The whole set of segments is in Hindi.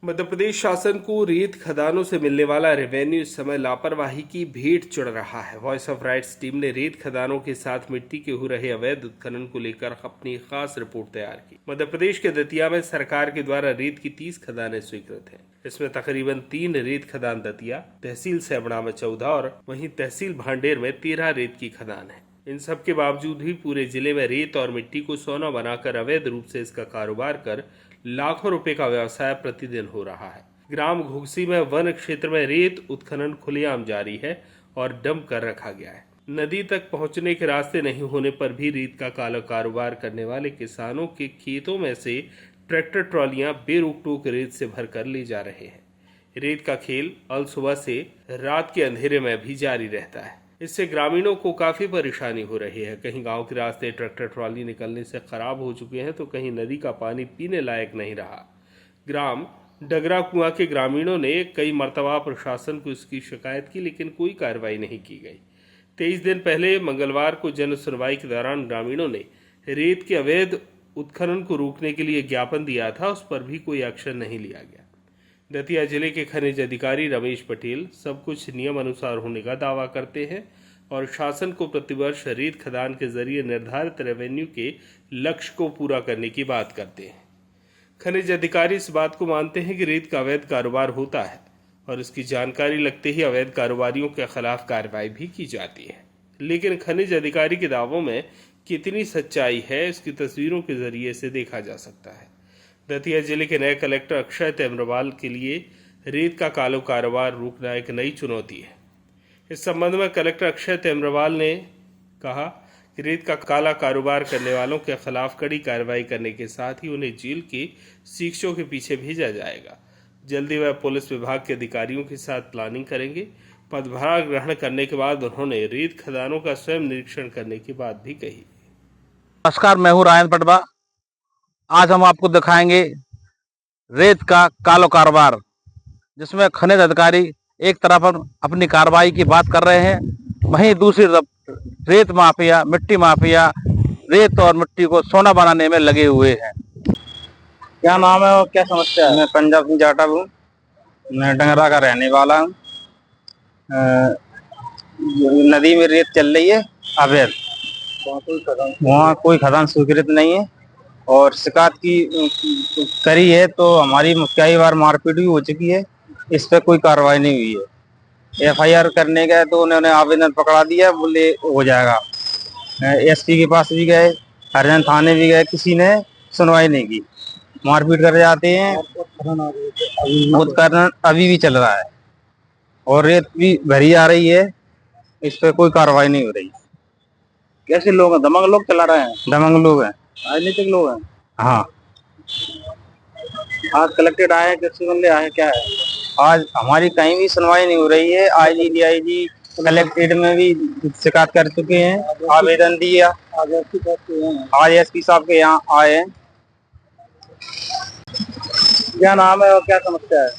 मध्य प्रदेश शासन को रेत खदानों से मिलने वाला रेवेन्यू इस समय लापरवाही की भेंट चढ़ रहा है। वॉइस ऑफ राइट्स टीम ने रेत खदानों के साथ मिट्टी के हो रहे अवैध उत्खनन को लेकर अपनी खास रिपोर्ट तैयार की। मध्य प्रदेश के दतिया में सरकार के द्वारा रेत की 30 खदानें स्वीकृत हैं। इसमें तकरीबन 3 रेत खदान दतिया, तहसील सेबड़ा में 14 और वहीं तहसील भांडेर में 13 रेत की खदान है। इन सब के बावजूद भी पूरे जिले में रेत और मिट्टी को सोना बनाकर अवैध रूप से इसका कारोबार कर लाखों रुपए का व्यवसाय प्रतिदिन हो रहा है। ग्राम घुघसी में वन क्षेत्र में रेत उत्खनन खुलेआम जारी है और डंप कर रखा गया है। नदी तक पहुंचने के रास्ते नहीं होने पर भी रेत का काला कारोबार करने वाले किसानों के खेतों में से ट्रैक्टर ट्रॉलियां बेरोक टोक रेत से भरकर ले जा रहे हैं। रेत का खेल अल सुबह से रात के अंधेरे में भी जारी रहता है। इससे ग्रामीणों को काफी परेशानी हो रही है। कहीं गांव के रास्ते ट्रैक्टर ट्रॉली निकलने से खराब हो चुके हैं तो कहीं नदी का पानी पीने लायक नहीं रहा। ग्राम डगरा कुआं के ग्रामीणों ने कई मर्तबा प्रशासन को इसकी शिकायत की, लेकिन कोई कार्रवाई नहीं की गई। 23 दिन पहले मंगलवार को जन सुनवाई के दौरान ग्रामीणों ने रेत के अवैध उत्खनन को रोकने के लिए ज्ञापन दिया था, उस पर भी कोई एक्शन नहीं लिया गया। दतिया जिले के खनिज अधिकारी रमेश पटेल सब कुछ नियम अनुसार होने का दावा करते हैं और शासन को प्रतिवर्ष रेत खदान के जरिए निर्धारित रेवेन्यू के लक्ष्य को पूरा करने की बात करते हैं। खनिज अधिकारी इस बात को मानते हैं कि रेत का अवैध कारोबार होता है और इसकी जानकारी लगते ही अवैध कारोबारियों के खिलाफ कार्रवाई भी की जाती है। लेकिन खनिज अधिकारी के दावों में कितनी सच्चाई है, इसकी तस्वीरों के जरिए से देखा जा सकता है। दतिया जिले के नए कलेक्टर अक्षय तेमरवाल के लिए रेत का कालो कारोबार रोकना एक नई चुनौती है। इस संबंध में कलेक्टर अक्षय तेमरवाल ने कहा कि रेत का काला कारोबार करने वालों के खिलाफ कड़ी कार्रवाई करने के साथ ही उन्हें जेल के शिक्षों के पीछे भेजा जाएगा। जल्दी वह पुलिस विभाग के अधिकारियों के साथ प्लानिंग करेंगे। पदभार ग्रहण करने के बाद उन्होंने रेत खदानों का स्वयं निरीक्षण करने की बात भी कही। नमस्कार, मैं हूँ रायन पटवा। आज हम आपको दिखाएंगे रेत का कालो कारोबार, जिसमें खनिज अधिकारी एक तरफ अपनी कार्रवाई की बात कर रहे हैं, वहीं दूसरी तरफ रेत माफिया, मिट्टी माफिया रेत और मिट्टी को सोना बनाने में लगे हुए हैं। क्या नाम है और क्या समस्या है? मैं पंजाब सिंह जाटव हूँ। मैं डंगरा का रहने वाला हूँ। नदी में रेत चल रही है अवैध, वहाँ कोई खदान स्वीकृत नहीं है और शिकायत की करी है तो हमारी कई बार मारपीट भी हो चुकी है। इस पर कोई कार्रवाई नहीं हुई है। एफआईआर करने गए तो उन्होंने आवेदन पकड़ा दिया, बोले हो जाएगा। एसपी के पास भी गए, हरिजन थाने भी गए, किसी ने सुनवाई नहीं की। मारपीट कर जाते हैं। उत्खनन अभी भी चल रहा है और रेत भी भरी आ रही है। इस पर कोई कार्रवाई नहीं हो रही। कैसे लोग हैं? दमंग लोग चला रहे हैं? दमंग लोग हैं, राजनीतिक लोग हैं। हाँ। आज कलेक्टेड आए हैं, किससे बंदे आए हैं, क्या है? आज हमारी कहीं भी सुनवाई नहीं हो रही है। आईजी डीआईजी कलेक्टेड में भी शिकायत कर चुके हैं, आवेदन दिया। आज एसपी साहब के यहाँ आए हैं। क्या नाम है और क्या समस्या है?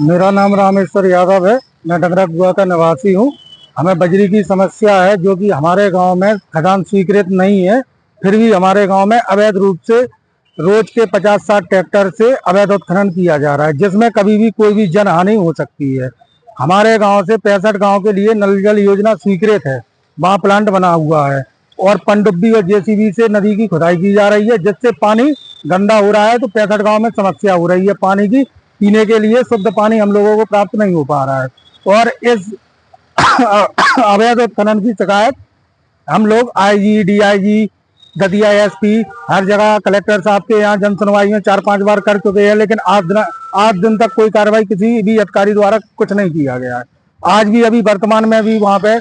मेरा नाम रामेश्वर यादव है। मैं डगरा कुआं का निवासी हूँ। हमें बजरी की समस्या है, जो कि हमारे गांव में खदान स्वीकृत नहीं है, फिर भी हमारे गांव में अवैध रूप से रोज के 50-60 ट्रैक्टर से अवैध उत्खनन किया जा रहा है, जिसमें कभी भी कोई भी जनहानि हो सकती है। हमारे गांव से 65 गांव के लिए नल जल योजना स्वीकृत है, वहाँ प्लांट बना हुआ है और पनडुब्बी और जेसीबी से नदी की खुदाई की जा रही है, जिससे पानी गंदा हो रहा है। तो 65 गांव में समस्या हो रही है पानी की। पीने के लिए शुद्ध पानी हम लोगों को प्राप्त नहीं हो पा रहा है और इस अवैध उत्खनन की शिकायत हम लोग आईजी डीआईजी दतिया एसपी हर जगह कलेक्टर साहब के यहाँ जन सुनवाई में 4-5 बार कर चुके हैं, लेकिन आज दिन तक कोई कार्रवाई किसी भी अधिकारी द्वारा कुछ नहीं किया गया है। आज भी अभी वर्तमान में भी वहाँ पे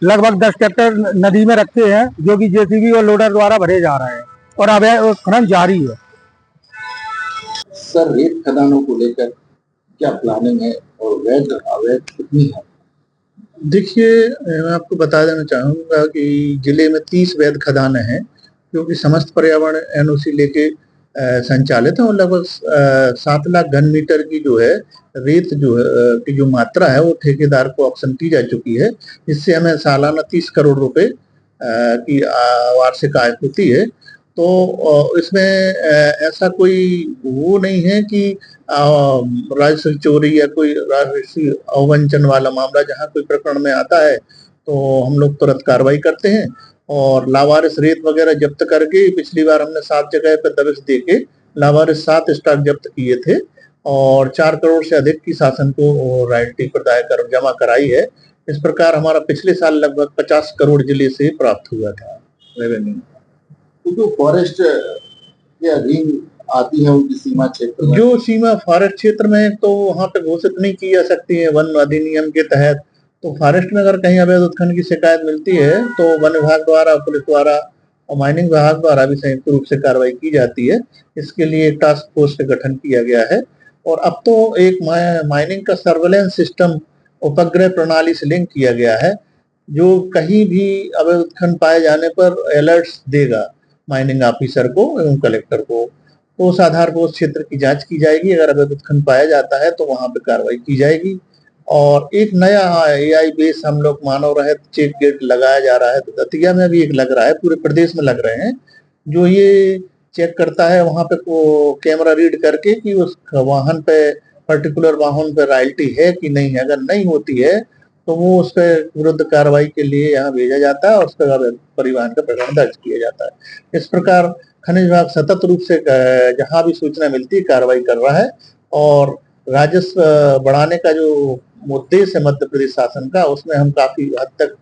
लगभग 10 ट्रैक्टर नदी में रखे हैं, जो कि जेसीबी और लोडर द्वारा भरे जा रहे हैं और अवैध उत्खनन जारी है। सर, रेत खदानों को लेकर क्या प्लानिंग है और वैध अवैध कितनी है? देखिए, मैं आपको बता देना चाहूँगा कि जिले में 30 वैध खदानें हैं, जो कि समस्त पर्यावरण एनओसी लेके संचालित है और लगभग 7 लाख घन मीटर की जो है रेत की जो मात्रा है वो ठेकेदार को ऑक्शन की जा चुकी है। इससे हमें सालाना 30 करोड़ रुपए की वार्षिक आय होती है तो इसमें ऐसा कोई वो नहीं है कि राजस्व चोरी या कोई राजस्व अवंचन वाला मामला जहाँ कोई प्रकरण में आता है तो हम लोग तुरंत कार्रवाई करते हैं और लावारिस रेत वगैरह जब्त करके पिछली बार हमने 7 जगह पर दबिश दे के लावारिस 7 स्टॉक जब्त किए थे और 4 करोड़ से अधिक की शासन को रॉयल्टी प्रदाय कर जमा कराई है। इस प्रकार हमारा पिछले साल लगभग 50 करोड़ जिले से प्राप्त हुआ था रेवेन्यू। तो जो फॉरेस्ट के अधीन आती है उनकी सीमा क्षेत्र में, जो सीमा फॉरेस्ट क्षेत्र में तो वहां पे घोषित नहीं की जा सकती है वन अधिनियम के तहत। तो फॉरेस्ट में अगर कहीं अवैध उत्खनन की शिकायत मिलती है तो वन विभाग द्वारा, पुलिस द्वारा और माइनिंग विभाग द्वारा भी संयुक्त रूप से कार्रवाई की जाती है। इसके लिए एक टास्क फोर्स का गठन किया गया है और अब तो एक माइनिंग का सर्वेलेंस सिस्टम उपग्रह प्रणाली से लिंक किया गया है जो कहीं भी अवैध उत्खनन पाए जाने पर अलर्ट्स देगा माइनिंग ऑफिसर को एवं कलेक्टर को। तो उस आधार पर उस क्षेत्र की जांच की जाएगी, अगर अवैध उत्खनन पाया जाता है तो वहां पे कार्रवाई की जाएगी। और एक नया AI बेस हम लोग मानव रहित चेक गेट लगाया जा रहा है, तो दतिया में भी एक लग रहा है, पूरे प्रदेश में लग रहे हैं, जो ये चेक करता है वहां पे कैमरा रीड करके कि उस वाहन पे, पर्टिकुलर वाहन पे रॉयल्टी है कि नहीं है। अगर नहीं होती है तो वो उसके विरुद्ध कार्रवाई के लिए यहाँ भेजा जाता है और उस पर परिवहन का प्रकरण दर्ज किया जाता है। इस प्रकार खनिज विभाग सतत रूप से जहां भी सूचना मिलती है कार्रवाई कर रहा है और राजस्व बढ़ाने का जो उद्देश्य है मध्य प्रदेश शासन का, उसमें हम काफी हद तक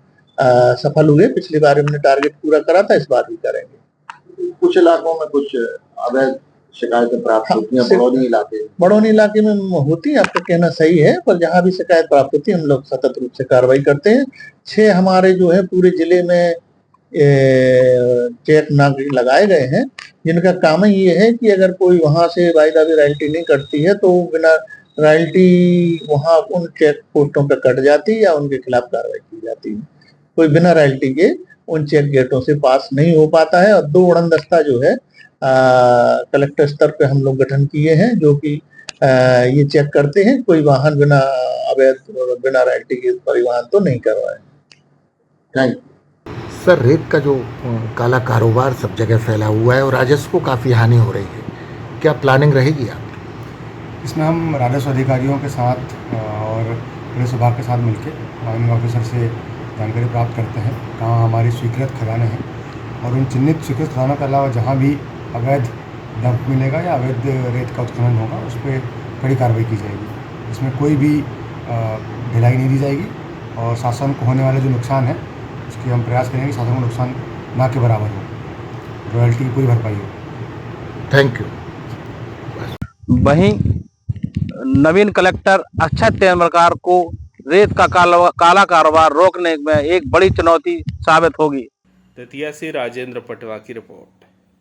सफल हुए। पिछली बार हमने टारगेट पूरा करा था, इस बार भी करेंगे। कुछ इलाकों में कुछ अवैध शिकायतें प्राप्त होती हैं, बड़ौनी इलाके में होती है, आपका कहना सही है, पर जहां भी शिकायत प्राप्त होती है हम लोग सतत रूप से कार्रवाई करते हैं। 6 हमारे जो है पूरे जिले में चेक नाके लगाए गए हैं जिनका काम ही ये है कि अगर कोई वहां से वायदा भी रॉयल्टी नहीं कटती है तो बिना रॉयल्टी वहां उन चेक पोस्टों पर कट जाती है या उनके खिलाफ कार्रवाई की जाती है। कोई बिना रॉयल्टी के उन चेक गेटों से पास नहीं हो पाता है। और 2 उड़न दस्ता जो है कलेक्टर स्तर पे हम लोग गठन किए हैं जो कि ये चेक करते हैं कोई वाहन बिना अवैध बिना रॉयल्टी के परिवहन तो नहीं करवाए। Thank you. सर, रेत का जो काला कारोबार सब जगह फैला हुआ है और राजस्व को काफ़ी हानि हो रही है, क्या प्लानिंग रहेगी आप? इसमें हम राजस्व अधिकारियों के साथ और पुलिस विभाग के साथ मिलकर माइनिंग ऑफिसर से जानकारी प्राप्त करते हैं कहाँ हमारी स्वीकृत खदानें हैं और उन चिन्हित स्वीकृत खदानों के अलावा जहाँ भी अवैध डंप मिलेगा या अवैध रेत का उत्खनन होगा उस पर कड़ी कार्रवाई की जाएगी। इसमें कोई भी ढिलाई नहीं दी जाएगी और शासन को होने वाले जो नुकसान है उसकी हम प्रयास करेंगे शासन को नुकसान ना के बराबर हो, रॉयल्टी की पूरी भरपाई हो। Thank you. वहीं नवीन कलेक्टर अक्षय तेमरकार को रेत का काला कारोबार रोकने में एक बड़ी चुनौती साबित होगी। दतिया से राजेंद्र पटवा की रिपोर्ट।